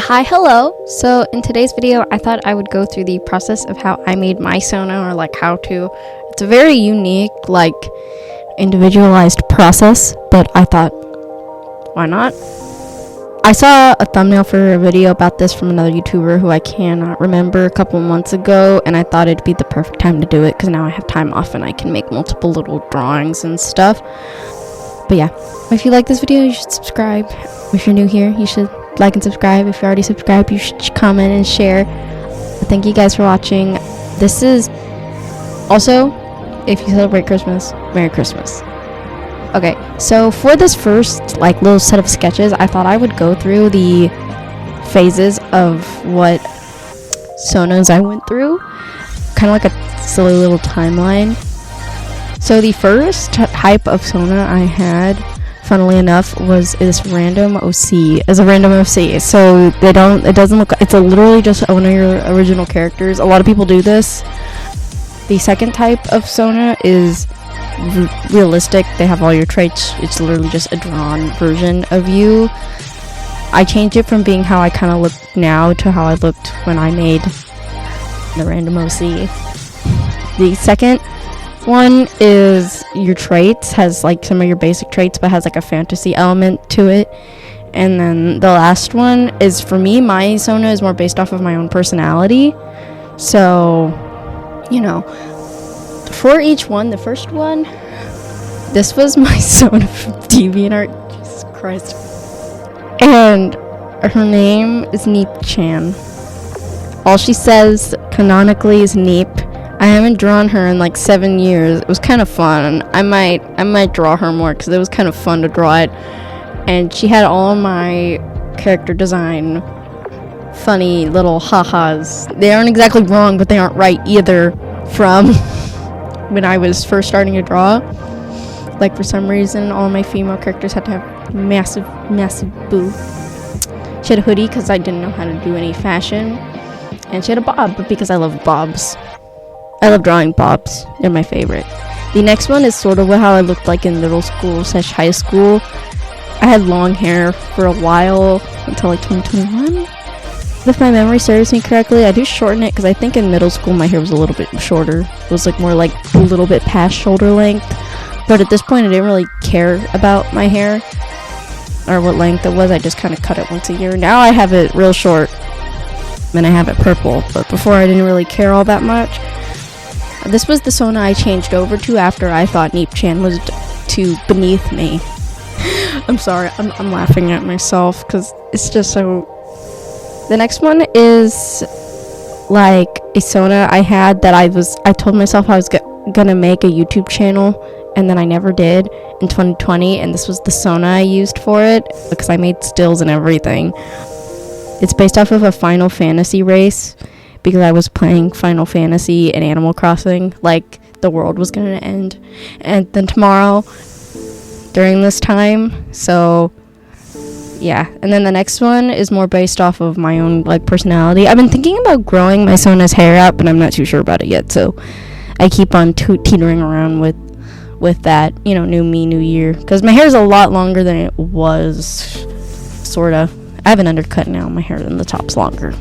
Hi, hello. So in today's video, I thought I would go through the process of how I made my sona, or like how to. It's a very unique, like individualized process, but I thought, why not? I saw a thumbnail for a video about this from another YouTuber who I cannot remember a couple months ago, and I thought it'd be the perfect time to do it because now I have time off and I can make multiple little drawings and stuff. But yeah, if you like this video, you should subscribe. If you're new here, you should like and subscribe. If you already subscribed, you should comment and share. Thank you guys for watching. This is also, if you celebrate Christmas, Merry Christmas. Okay, so for this first like little set of sketches, I thought I would go through the phases of what sonas I went through, kind of like a silly little timeline. So the first type of sona I had, funnily enough, was this random OC. As a random OC, so it doesn't look, it's literally just one of your original characters. A lot of people do this. The second type of sona is realistic. They have all your traits. It's literally just a drawn version of you. I changed it from being how I kind of look now to how I looked when I made the random OC. The second one is your traits, has like some of your basic traits but has like a fantasy element to it. And then the last one is, for me, my sona is more based off of my own personality. So, you know, for each one, the first one, this was my sona from DeviantArt. Jesus Christ. And her name is Neep-chan. All she says canonically is Neep. I haven't drawn her in like 7 years. It was kind of fun. I might draw her more because it was kind of fun to draw it. And she had all my character design funny little ha-has. They aren't exactly wrong, but they aren't right either from when I was first starting to draw. Like, for some reason, all my female characters had to have massive boo. She had a hoodie because I didn't know how to do any fashion. And she had a bob because I love bobs. I love drawing bobs. They're my favorite. The next one is sort of how I looked like in middle school / high school. I had long hair for a while until like 2021. If my memory serves me correctly, I do shorten it because I think in middle school my hair was a little bit shorter. It was like more like a little bit past shoulder length. But at this point I didn't really care about my hair or what length it was. I just kind of cut it once a year. Now I have it real short and I have it purple. But before I didn't really care all that much. This was the sona I changed over to after I thought Neep-chan was too beneath me. I'm sorry, I'm laughing at myself because it's just so. The next one is like a sona I had that I told myself I was gonna make a YouTube channel, and then I never did in 2020, and this was the sona I used for it because I made stills and everything. It's based off of a Final Fantasy race because I was playing Final Fantasy and Animal Crossing, like the world was gonna end, and then tomorrow during this time. So yeah, and then the next one is more based off of my own like personality. I've been thinking about growing my sona's hair out, but I'm not too sure about it yet, so I keep on teetering around with that, you know, new me, new year, because my hair is a lot longer than it was, sorta. I have an undercut now, my hair in the top's longer,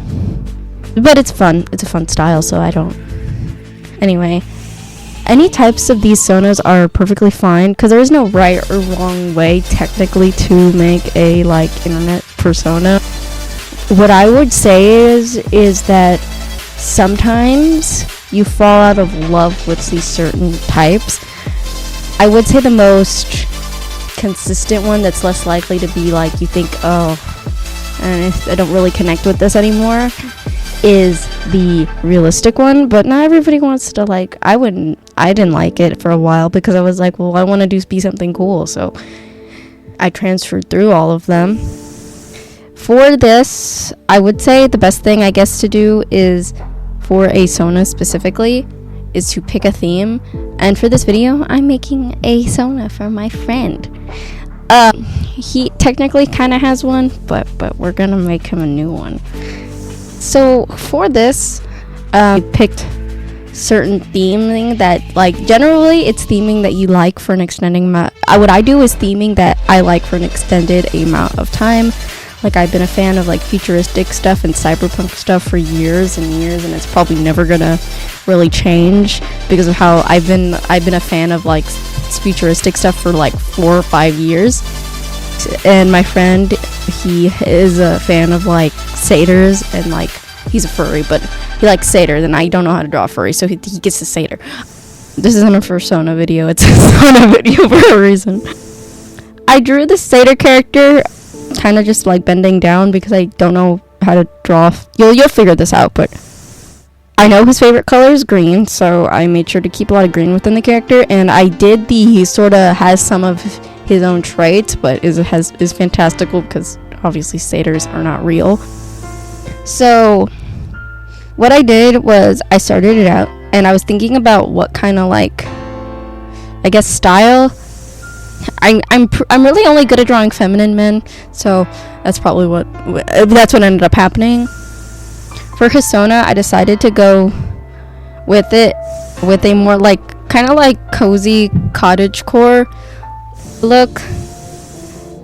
but it's fun. It's a fun style, so I don't. Anyway, any types of these sonas are perfectly fine because there is no right or wrong way technically to make a like internet persona. What I would say is that sometimes you fall out of love with these certain types. I would say the most consistent one that's less likely to be like you think, oh, I don't really connect with this anymore, is the realistic one. But not everybody wants to like. I didn't like it for a while because I was like, well, I want to be something cool, so I transferred through all of them. For this, I would say the best thing I guess to do is, for a sona specifically, is to pick a theme. And for this video, I'm making a sona for my friend. He technically kind of has one, but we're gonna make him a new one. So for this, I picked certain theming that, like, generally it's theming that you like for an extending amount. What I do is theming that I like for an extended amount of time. Like, I've been a fan of, like, futuristic stuff and cyberpunk stuff for years and years, and it's probably never gonna really change because of how I've been a fan of, like, futuristic stuff for, like, 4 or 5 years. And my friend, he is a fan of, like, satyrs, and, like, he's a furry, but he likes satyrs, and I don't know how to draw a furry, so he gets a satyr. This isn't a sona video, it's a sona video for a reason. I drew the satyr character kind of just like bending down because I don't know how to draw. You'll figure this out, but I know his favorite color is green, so I made sure to keep a lot of green within the character. And I did he sort of has some of his own traits, but is fantastical because obviously satyrs are not real. So what I did was I started it out, and I was thinking about what kind of, like, I guess, style. I'm really only good at drawing feminine men, so that's probably what ended up happening. For his sona, I decided to go with a more like kind of like cozy cottagecore look,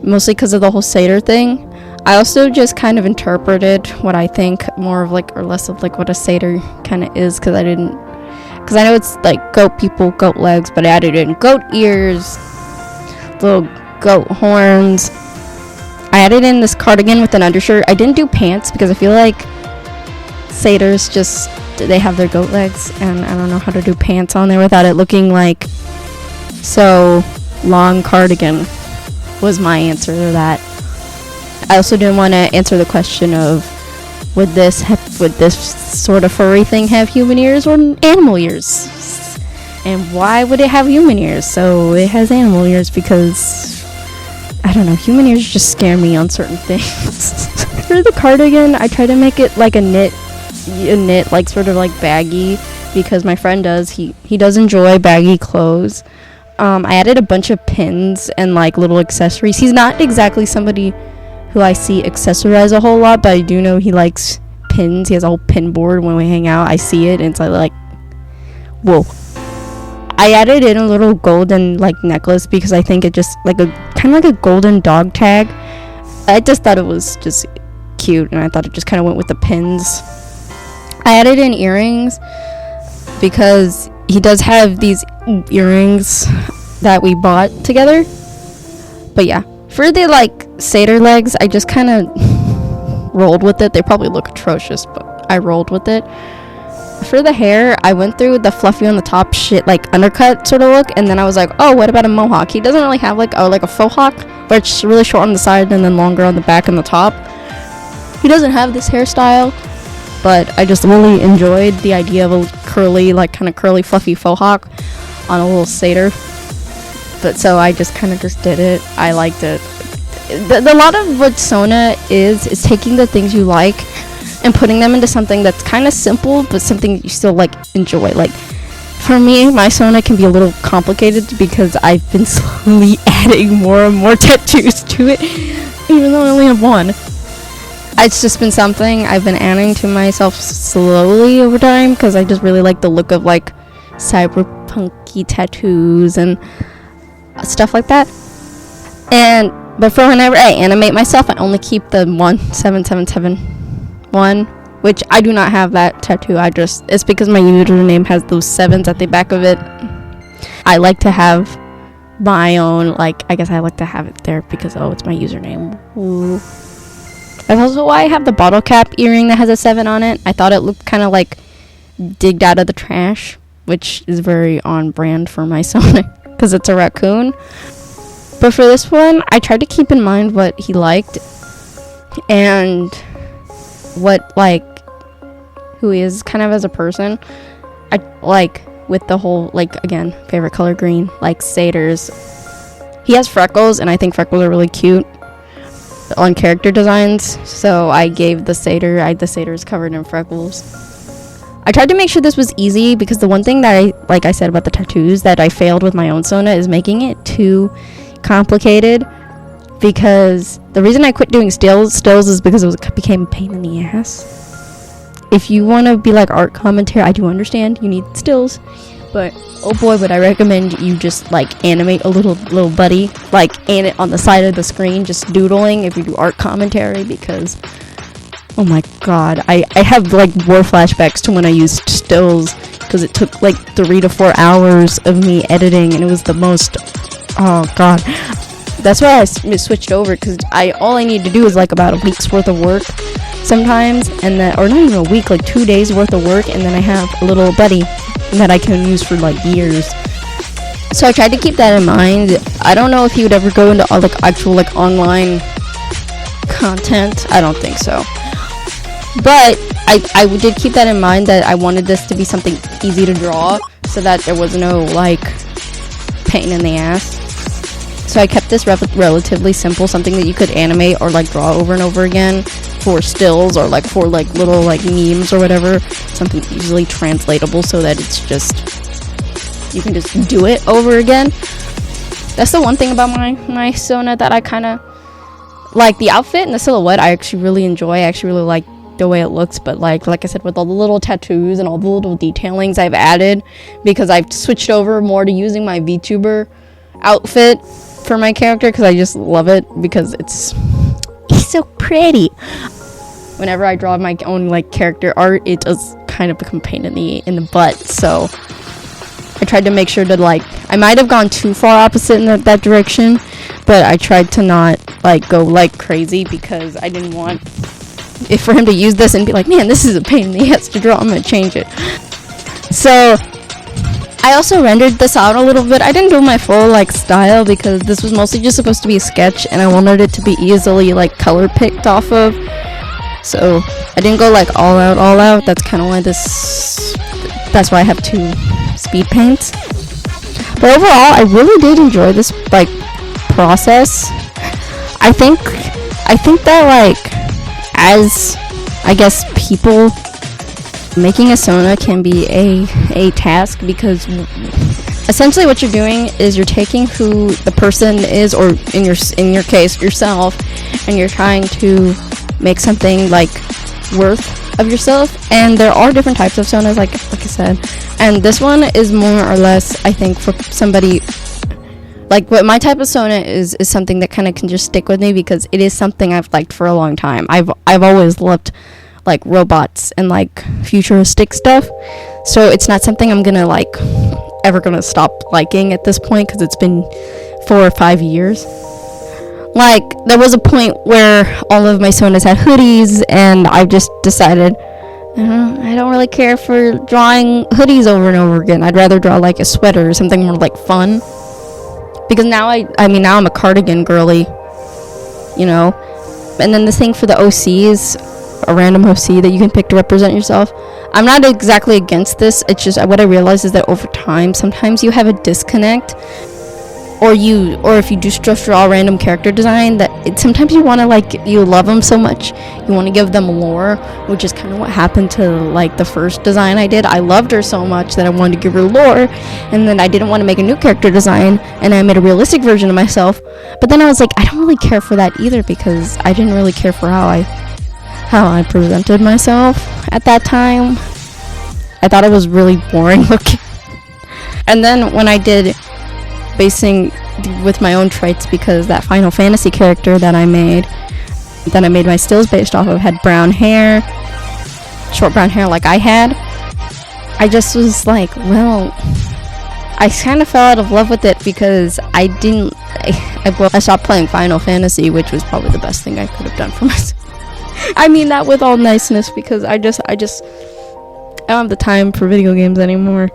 mostly because of the whole satyr thing. I also just kind of interpreted what I think more of, like, or less of, like, what a satyr kind of is, because I know it's like goat people, goat legs, but I added in goat ears, little goat horns. I added in this cardigan with an undershirt. I didn't do pants because I feel like satyrs they have their goat legs, and I don't know how to do pants on there without it looking like so long. Cardigan was my answer to that. I also didn't want to answer the question of would this sort of furry thing have human ears or animal ears? And why would it have human ears? So it has animal ears because, I don't know, human ears just scare me on certain things. For the cardigan, I try to make it like a knit, like, sort of like baggy, because my friend he does enjoy baggy clothes. I added a bunch of pins and, like, little accessories. He's not exactly somebody who I see accessorize a whole lot, but I do know he likes pins. He has a whole pin board. When we hang out, I see it, and it's like whoa. I added in a little golden, like, necklace because I think it just, like, a kind of like a golden dog tag. I just thought it was just cute, and I thought it just kind of went with the pins. I added in earrings because he does have these earrings that we bought together. But yeah, for the, like, satyr legs, I just kind of rolled with it. They probably look atrocious, but I rolled with it. For the hair, I went through the fluffy on the top shit, like, undercut sort of look, and then I was like, oh, what about a mohawk? He doesn't really have, like a faux hawk, where it's really short on the side and then longer on the back and the top. He doesn't have this hairstyle, but I just really enjoyed the idea of a curly, like, kind of curly, fluffy faux hawk on a little satyr. But so I just kind of just did it. I liked it. A lot of what sona is taking the things you like and putting them into something that's kind of simple, but something you still, like, enjoy. Like, for me, my sona can be a little complicated because I've been slowly adding more and more tattoos to it, even though I only have one. It's just been something I've been adding to myself slowly over time because I just really like the look of, like, cyberpunky tattoos and stuff like that. But for whenever I animate myself, I only keep the 1777 which I do not have that tattoo. It's because my username has those 7s at the back of it. I like to have my own, like, I guess I like to have it there because, it's my username. Ooh. That's also why I have the bottle cap earring that has a 7 on it. I thought it looked kind of like digged out of the trash, which is very on brand for my sona because it's a raccoon. But for this one, I tried to keep in mind what he liked and what, like, who he is kind of as a person. I like with the whole, like, again, favorite color green, like satyrs. He has freckles, and I think freckles are really cute on character designs, so I gave the satyr is covered in freckles. I tried to make sure this was easy because the one thing that like I said about the tattoos that I failed with my own sona is making it too complicated, because the reason I quit doing stills is because it became a pain in the ass. if you want to be like art commentary, I do understand you need stills, but oh boy, would I recommend you just like animate a little buddy, like on the side of the screen, just doodling if you do art commentary, because oh my god, I have like more flashbacks to when I used stills, because it took like 3 to 4 hours of me editing, and it was the most, oh god. That's why I switched over, because all I need to do is like about a week's worth of work sometimes, and then, or not even a week, like 2 days worth of work, and then I have a little buddy that I can use for like years. So I tried to keep that in mind. I don't know if he would ever go into like actual like online content. I don't think so. But I did keep that in mind, that I wanted this to be something easy to draw, so that there was no like pain in the ass. So I kept this relatively simple, something that you could animate or like draw over and over again for stills, or like for like little like memes or whatever, something easily translatable, so that it's just, you can just do it over again. That's the one thing about my Sona that I kind of like. The outfit and the silhouette I actually really enjoy. I actually really like the way it looks, but like I said, with all the little tattoos and all the little detailings I've added, because I've switched over more to using my VTuber outfit for my character, because I just love it, because it's so pretty. Whenever I draw my own like character art, it does kind of become a pain in the butt, so I tried to make sure to like, I might have gone too far opposite in that direction, but I tried to not like go like crazy, because I didn't want for him to use this and be like, man, this is a pain in the ass to draw, I'm gonna change it. So I also rendered this out a little bit. I didn't do my full like style, because this was mostly just supposed to be a sketch, and I wanted it to be easily like color picked off of. So I didn't go like all out. That's kind of why that's why I have 2 speed paints. But overall, I really did enjoy this like process. I think that like, as I guess people, making a Sona can be a task, because essentially what you're doing is you're taking who the person is, or in your case yourself, and you're trying to make something like worth of yourself. And there are different types of Sonas, like I said, and this one is more or less, I think, for somebody like what my type of Sona is something that kind of can just stick with me, because it is something I've liked for a long time. I've always loved like robots and like futuristic stuff, so it's not something I'm gonna like ever gonna stop liking at this point, because it's been 4 or 5 years. Like, there was a point where all of my Sonas had hoodies, and I just decided I don't really care for drawing hoodies over and over again. I'd rather draw like a sweater or something more like fun, because now now I'm a cardigan girly, you know. And then the thing for the OC is a random OC that you can pick to represent yourself. I'm not exactly against this. It's just what I realized is that over time, sometimes you have a disconnect, or if you do just draw random character design, that sometimes you want to like, you love them so much, you want to give them lore, which is kind of what happened to like the first design I did. I loved her so much that I wanted to give her lore, and then I didn't want to make a new character design, and I made a realistic version of myself. But then I was like, I don't really care for that either, because I didn't really care for how I presented myself at that time. I thought it was really boring looking. And then when I did basing with my own traits, because that Final Fantasy character that I made my stills based off of had brown hair, short brown hair like I had, I just was like, well, I kind of fell out of love with it, because I stopped playing Final Fantasy, which was probably the best thing I could have done for myself. I mean that with all niceness, because I don't have the time for video games anymore.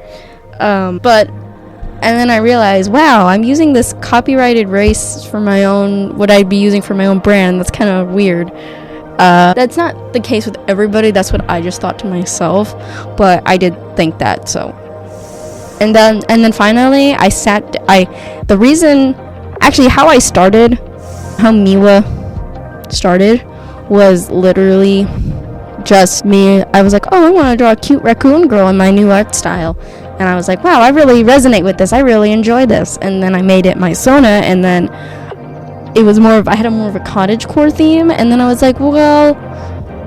And then I realized, wow, I'm using this copyrighted race for my own, what I'd be using for my own brand. That's kind of weird. That's not the case with everybody. That's what I just thought to myself, but I did think that. So, and then finally, how I started, how Miwa started, was literally just me. I was like, oh, I want to draw a cute raccoon girl in my new art style. And I was like, wow, I really resonate with this. I really enjoy this. And then I made it my Sona, and then it was I had more of a cottagecore theme. And then I was like, well,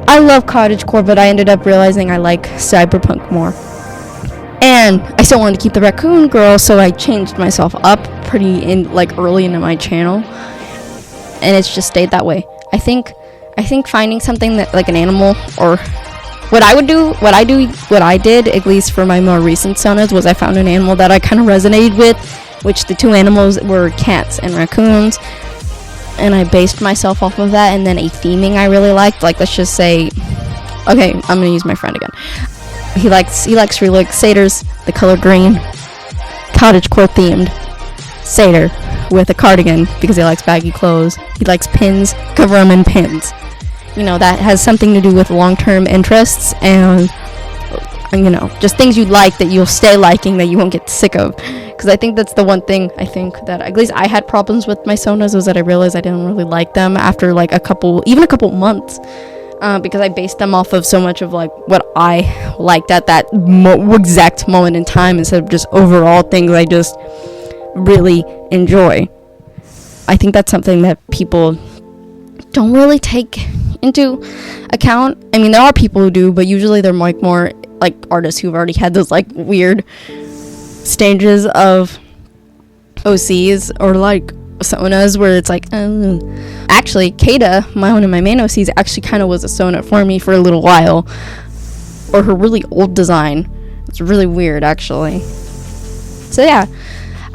I I love cottagecore, but I ended up realizing I like cyberpunk more. And I still wanted to keep the raccoon girl, so I changed myself up pretty early into my channel, and it's just stayed that way. I think finding something that like an animal, or what I did at least for my more recent sonas, was I found an animal that I kind of resonated with, which the two animals were cats and raccoons, and I based myself off of that. And then a theming I really liked, like let's just say, okay, I'm gonna use my friend again. He likes really satyrs, the color green, cottagecore themed satyr with a cardigan because he likes baggy clothes. He likes pins, cover them in pins. You know, that has something to do with long-term interests and you know, just things you like that you'll stay liking, that you won't get sick of. Because I think that's the one thing I think that at least I had problems with my sonas, was that I realized I didn't really like them after like a couple months. Because I based them off of so much of like what I liked at that exact moment in time, instead of just overall things I just really enjoy. I think that's something that people don't really take into account. I mean, there are people who do, but usually they're like more like artists who've already had those like weird stages of OCs or like sonas where it's like, actually Kata, one of my main OCs, actually kind of was a sona for me for a little while, or her really old design. It's really weird actually. So yeah,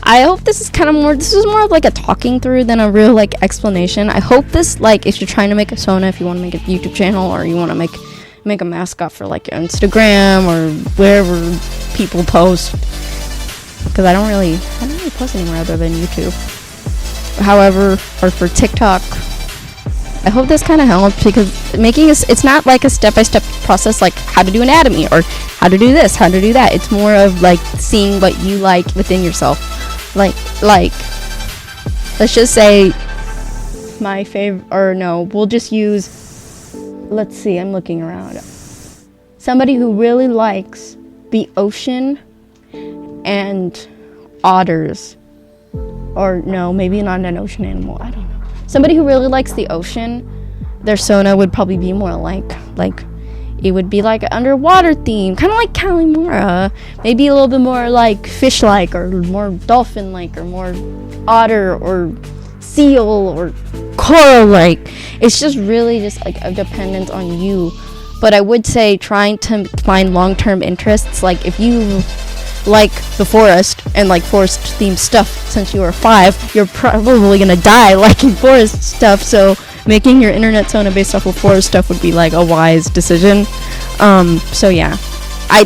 I hope this is more of like a talking through than a real like explanation. I hope this, like, if you're trying to make a sona, if you want to make a YouTube channel, or you want to make a mascot for like your Instagram or wherever people post, because I don't really post anywhere other than YouTube. However, or for TikTok, I hope this kind of helps, because it's not like a step-by-step process like how to do anatomy or how to do this, how to do that. It's more of like seeing what you like within yourself. Like let's just say my favorite, or no, we'll just use, let's see, I'm looking around. Somebody who really likes the ocean and otters. Or no, maybe not an ocean animal, I don't know. Somebody who really likes the ocean, their sona would probably be more like it would be like an underwater theme, kind of like Calimora. Maybe a little bit more like fish-like, or more dolphin-like, or more otter or seal or coral-like. It's just really just like a dependent on you. But I would say trying to find long-term interests, like if you like the forest and like forest themed stuff since you were 5, you're probably gonna die liking forest stuff, so making your internet sona based off of forest stuff would be like a wise decision. So yeah,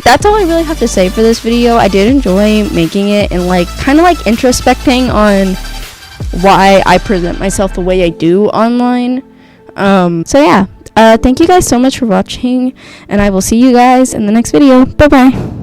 that's all I really have to say for this video. I did enjoy making it and like kind of like introspecting on why I present myself the way I do online. So yeah, thank you guys so much for watching, and I will see you guys in the next video. Bye bye.